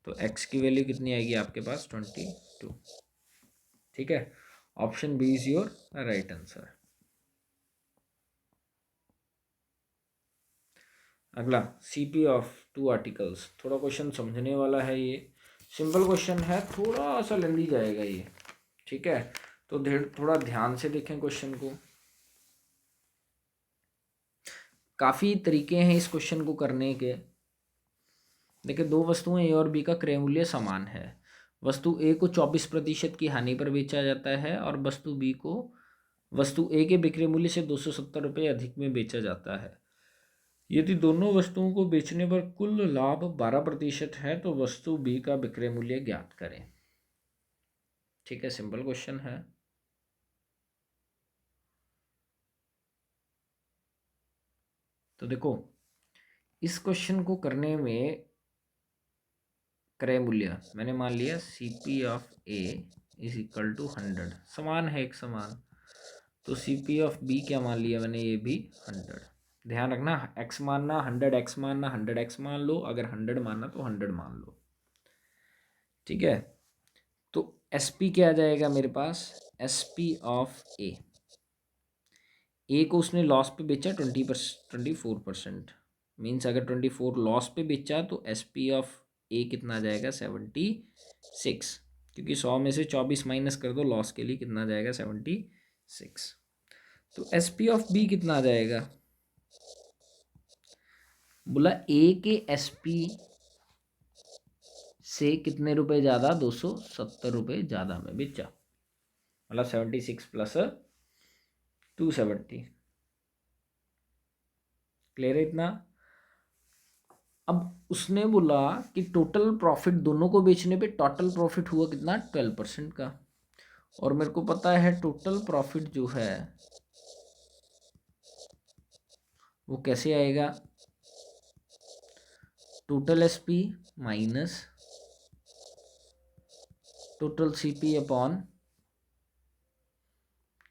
तो x की वैल्यू कितनी आएगी आपके पास 22। ठीक है, option B is your right answer. अगला सीपी ऑफ टू आर्टिकल्स, थोड़ा क्वेश्चन समझने वाला है, ये सिंपल क्वेश्चन है, थोड़ा सा लेंदी जाएगा ये। ठीक है, तो थोड़ा ध्यान से देखें क्वेश्चन को। काफ़ी तरीके हैं इस क्वेश्चन को करने के। देखिए, दो वस्तुएं ए और बी का क्रय मूल्य समान है। वस्तु ए को 24% की हानि पर बेचा जाता है और वस्तु ए के विक्रय मूल्य से 270 रुपये अधिक में बेचा जाता है। यदि दोनों वस्तुओं को बेचने पर कुल लाभ 12% है तो वस्तु बी का विक्रय मूल्य ज्ञात करें। ठीक है, सिंपल क्वेश्चन है। तो देखो, इस क्वेश्चन को करने में क्रय मूल्य मैंने मान लिया CP of A is equal to 100, समान है एक समान। तो CP ऑफ B क्या मान लिया मैंने, ये भी 100। ध्यान रखना, x मानना 100x मानना 100x मान लो, अगर 100 मानना तो 100 मान लो। ठीक है, तो SP क्या आ जाएगा मेरे पास, SP ऑफ ए को उसने लॉस पे बेचा 24%, मीन्स अगर 24 लॉस पे बेचा तो SP ऑफ ए कितना आ जाएगा 76, क्योंकि 100 में से 24 माइनस कर दो लॉस के लिए, कितना आ जाएगा 76। तो SP ऑफ बी कितना आ जाएगा, बोला ए के SP से कितने रुपए ज़्यादा, 270 रुपये ज़्यादा में बेचा, मतलब 76 प्लस 270। क्लियर है इतना। अब उसने बोला कि टोटल प्रॉफिट, दोनों को बेचने पे टोटल प्रॉफिट हुआ कितना 12% का, और मेरे को पता है टोटल प्रॉफिट जो है वो कैसे आएगा, total SP minus total CP upon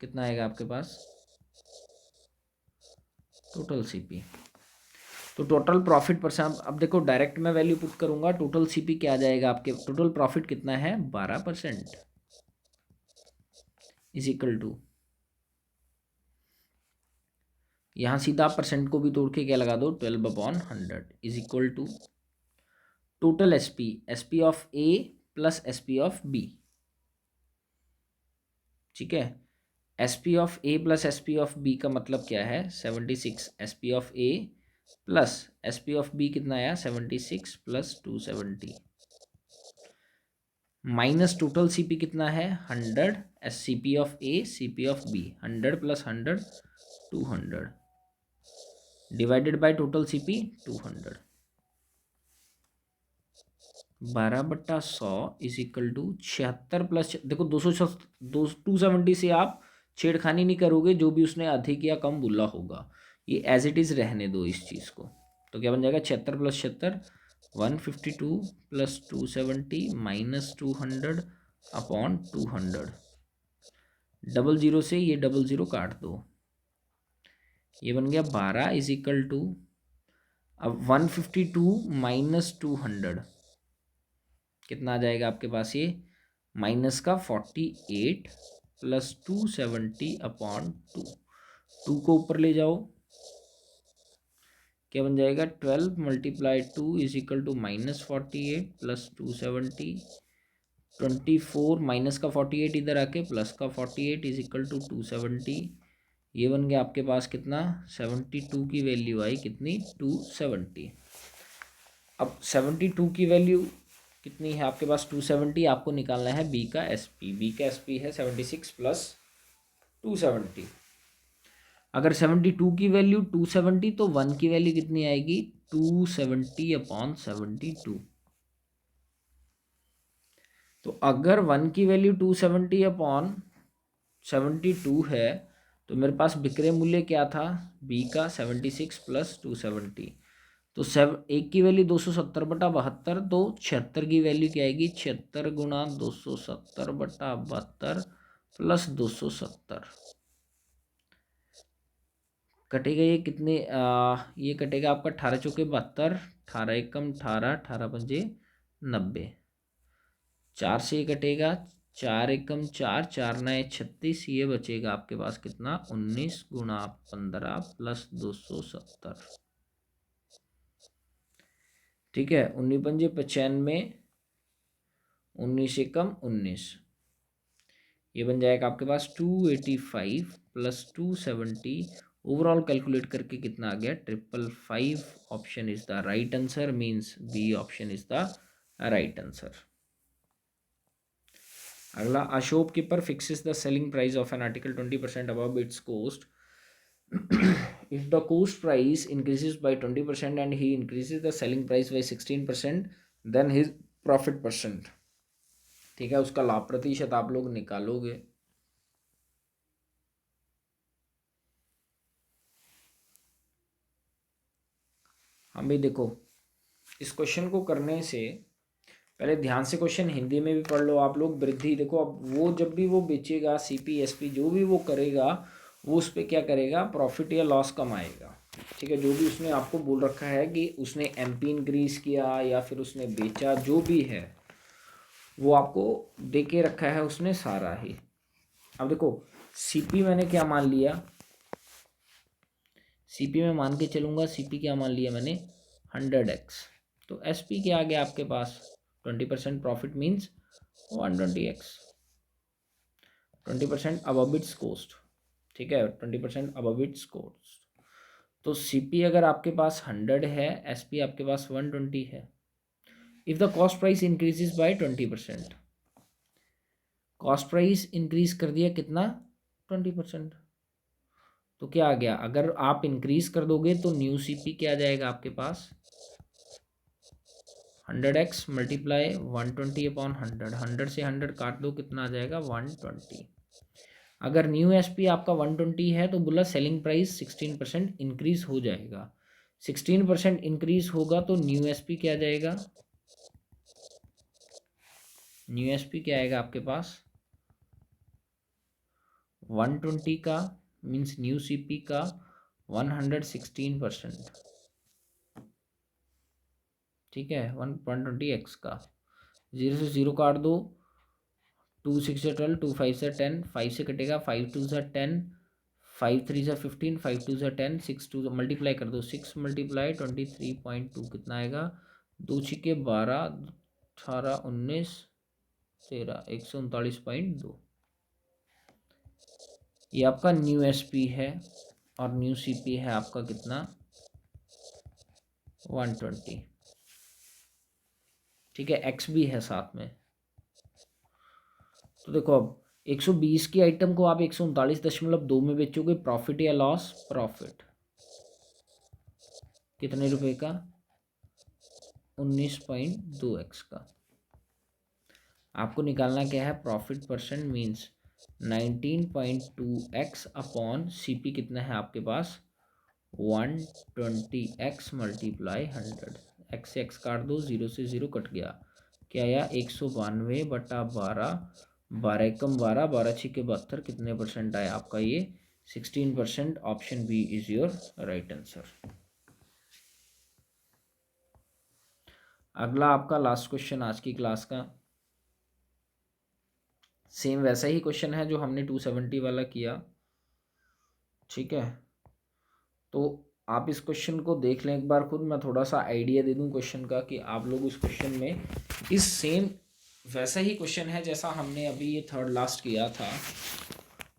कितना आएगा आपके पास, टोटल CP। तो टोटल प्रॉफिट परसेंट, अब देखो डायरेक्ट मैं वैल्यू पुट करूंगा, टोटल CP क्या आ जाएगा आपके, टोटल प्रॉफिट कितना है 12% इज इक्वल टू, यहाँ सीधा परसेंट को भी तोड़ के क्या लगा दो 12/100 is equal to total SP of A plus SP of B। ठीक है, SP of A plus SP of B का मतलब क्या है 76, SP of A plus SP of B कितना आया 76 प्लस 270 माइनस टोटल CP कितना है 100, CP of A CP of B 100 plus 100 200 divided by total CP 200, 12/100 is equal to 76 plus, देखो 270 से आप छेड़खानी नहीं करोगे, जो भी उसने अधिक या कम बोला होगा ये एज इट इज़ रहने दो इस चीज़ को। तो क्या बन जाएगा 76 प्लस 76 152 प्लस 270 माइनस 200 अपॉन 200, 00 से ये 00 काट दो, ये बन गया 12 इज इक्वल टू, अब 152 माइनस 200 कितना आ जाएगा आपके पास, ये माइनस का 48 प्लस 270 अपॉन 2 को ऊपर ले जाओ, क्या बन जाएगा 12 multiply 2 is equal to minus 48 plus 270, 24 minus का 48 इधर आके प्लस का 48 इज इक्वल टू 270, ये बन गया आपके पास कितना 72 की वैल्यू आई कितनी 270। अब 72 की वैल्यू कितनी है आपके पास 270, आपको निकालना है B का SP है 76 प्लस 270। अगर 72 की वैल्यू 270 तो 1 की वैल्यू कितनी आएगी 270 अपॉन 72। तो अगर 1 की वैल्यू 270 अपॉन 72 है तो मेरे पास विक्रय मूल्य क्या था B का 76 प्लस 270, तो एक की वैल्यू 270/72, तो 76 की वैल्यू क्या आएगी, 76 गुणा 270/72 प्लस 270, कटेगा ये कितने, ये कटेगा आपका 18 चौके 72, 18 एकम 18, 18 पंजे 90, 4 से ये कटेगा, 4 एकम 4, 4 नए 36, ये बचेगा आपके पास कितना, 19 गुणा 15 प्लस 270। ठीक है, 19 पंजे 95, 19 एकम 19, ये बन जाएगा आपके पास 285 प्लस 270। ओवरऑल कैलकुलेट करके कितना आ गया, 555। Option is the right answer, means B option is the right answer. अगला, Ashok keeper fixes the selling price of an article 20% above its cost. If the cost price increases by 20% and he increases the selling price by 16%, then his profit percent। ठीक है, उसका लाभ प्रतिशत आप लोग निकालोगे। हम भी देखो, इस क्वेश्चन को करने से पहले ध्यान से क्वेश्चन हिंदी में भी पढ़ लो आप लोग। वृद्धि देखो, अब वो जब भी वो बेचेगा, सीपी एसपी जो भी वो करेगा, वो उस पर क्या करेगा, प्रॉफिट या लॉस कमाएगा। ठीक है, जो भी उसने आपको बोल रखा है कि उसने एमपी इंक्रीज किया या फिर उसने बेचा, जो भी है वो आपको दे के रखा है उसने सारा ही। अब देखो, सीपी मैंने क्या मान लिया, सीपी में मान के चलूंगा, सीपी क्या मान लिया मैंने, 100x। तो एसपी क्या आ गया आपके पास, 20% profit means 120x, 20% above it's cost. ठीक है, 20% अबव इट्स कॉस्ट। तो सीपी अगर आपके पास 100 है, एसपी आपके पास 120 है। If the cost price increases by 20%, cost price increase कर दिया कितना, 20%, तो क्या आ गया, अगर आप इंक्रीज कर दोगे तो न्यू सीपी क्या आ जाएगा आपके पास, 100x मल्टीप्लाई 120/100, 100 से 100 काट दो, कितना आ जाएगा, 120। अगर न्यू एसपी आपका 120 है तो बोला सेलिंग प्राइस 16% इंक्रीज हो जाएगा। 16% इंक्रीज होगा तो न्यू एसपी क्या आ जाएगा, न्यू एसपी क्या आएगा आपके पास, 120 का मीन्स न्यू सीपी का 116%। ठीक है, 120x का, 0 से 0 काट दो, 2 6 से 12, 2 5 से 10, 5 से कटेगा, 5 2 से 10, 5 3 से 15, 5 2 से 10, 6 2 मल्टीप्लाई कर दो, 6 मल्टीप्लाई 23.2 कितना आएगा, 2 छिके 12, 18 19 13, 139.2। ये आपका न्यू एसपी है और न्यू सीपी है आपका कितना, 120। ठीक है, एक्स भी है साथ में। तो देखो, अब 120 की आइटम को आप 139.2 में बेचोगे, प्रॉफिट या लॉस, प्रॉफिट कितने रुपए का, 19.2x का। आपको निकालना क्या है, profit percent means 19.2x upon CP कितना है आपके पास, 120x मल्टीप्लाई 100, एक्स से एक्स काट दो, 0 से 0 कट गया, क्या आया, 192/12, 12 एकम 12, 12 छिके 72, कितने परसेंट आया आपका ये, 16%। Option B is your right answer. अगला आपका लास्ट क्वेश्चन आज की क्लास का, सेम वैसा ही क्वेश्चन है जो हमने 270 वाला किया। ठीक है, तो आप इस क्वेश्चन को देख लें एक बार खुद, मैं थोड़ा सा आइडिया दे दूं क्वेश्चन का कि आप लोग उस क्वेश्चन में, इस सेम वैसा ही क्वेश्चन है जैसा हमने अभी ये थर्ड लास्ट किया था,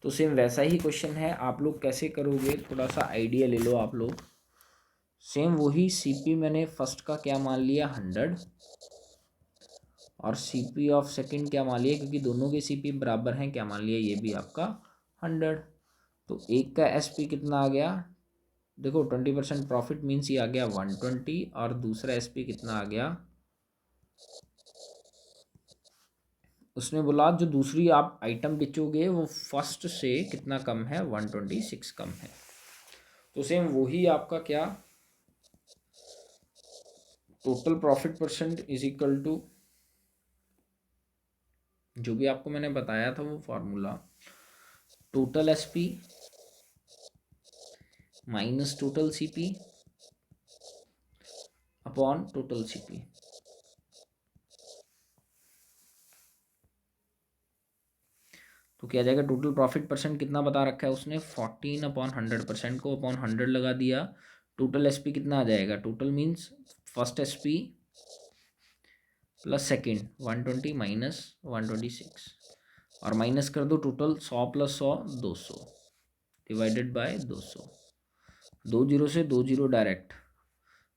तो सेम वैसा ही क्वेश्चन है, आप लोग कैसे करोगे थोड़ा सा आइडिया ले लो आप लोग। सेम वही सीपी मैंने फर्स्ट का क्या मान लिया, 100, और सीपी ऑफ सेकंड क्या मान लिया, क्योंकि दोनों के सीपी बराबर हैं, क्या मान लिया, ये भी आपका 100। तो एक का एसपी कितना आ गया, देखो 20% प्रॉफिट मीन्स ये आ गया 120, और दूसरा एसपी कितना आ गया, उसने बोला जो दूसरी आप आइटम बेचोगे वो फर्स्ट से कितना कम है, 126 कम है। तो सेम वही आपका क्या, total profit percent is equal to, जो भी आपको मैंने बताया था वो formula, total SP minus total CP upon total CP. तो क्या जाएगा, टोटल प्रॉफिट परसेंट कितना बता रखा है उसने, 14/100%, को अपॉन 100 लगा दिया। टोटल एसपी कितना आ जाएगा, total means first SP plus second 120 minus 126, और माइनस कर दो टोटल 100 + 100 200 डिवाइडेड बाय 200। 2 जीरो से 2 जीरो डायरेक्ट,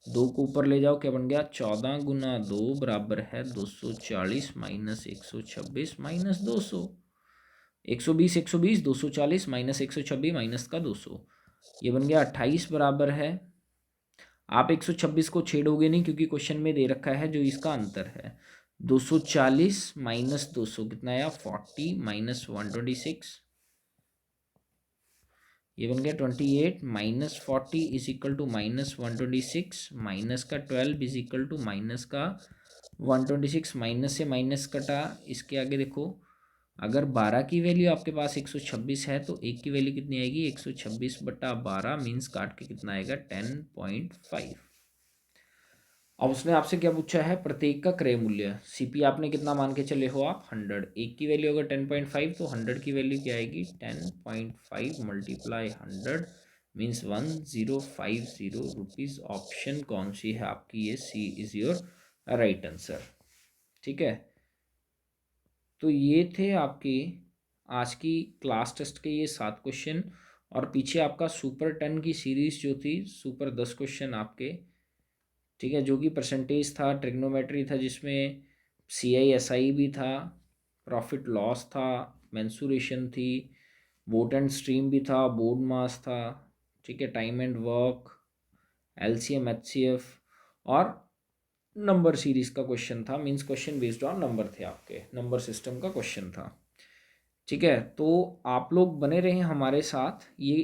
2 को ऊपर ले जाओ, क्या बन गया, 14 गुना 2 बराबर है 240 माइनस 126 माइनस 200। 120 120 240 माइनस 126 माइनस का 200, ये बन गया 28 बराबर है। आप 126 को छेड़ोगे नहीं क्योंकि क्वेश्चन में दे रखा है जो इसका अंतर है। 240 माइनस 200 कितना आया, 40 माइनस 126, ये बन गया 28 minus 40 is equal to minus 126, minus का 12 इज इक्वल टू माइनस का 126, माइनस से माइनस कटा, इसके आगे देखो, अगर 12 की वैल्यू आपके पास 126 है तो 1 की वैल्यू कितनी आएगी, 126/12 मीन्स काट के कितना आएगा, 10.5। अब उसने आपसे क्या पूछा है, प्रत्येक का क्रय मूल्य। सीपी आपने कितना मान के चले हो आप, 100, एक की वैल्यू अगर 10.5 तो 100 की वैल्यू क्या आएगी, 10.5 मल्टीप्लाई 100 मीन्स 1050 रुपीज़। ऑप्शन कौन सी है आपकी, ये सी इज़ योर राइट आंसर। ठीक है, तो ये थे आपके आज की क्लास टेस्ट के ये 7 क्वेश्चन, और पीछे आपका सुपर 10 की सीरीज जो थी, सुपर 10 क्वेश्चन आपके, ठीक है, जो कि परसेंटेज था, ट्रिग्नोमेट्री था, जिसमें CI SI भी था, प्रॉफिट लॉस था, मेंसुरेशन थी, वोट एंड स्ट्रीम भी था, बोर्ड मास था, ठीक है, time and work, LCM HCF, और नंबर सीरीज का क्वेश्चन था, means question based on number थे आपके, नंबर सिस्टम का क्वेश्चन था। ठीक है, तो आप लोग बने रहें हमारे साथ, ये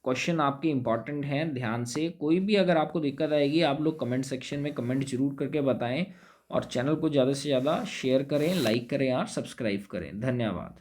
क्वेश्चन आपके इंपॉर्टेंट हैं, ध्यान से। कोई भी अगर आपको दिक्कत आएगी आप लोग कमेंट सेक्शन में कमेंट जरूर करके बताएं, और चैनल को ज़्यादा से ज़्यादा शेयर करें, लाइक करें और सब्सक्राइब करें। धन्यवाद।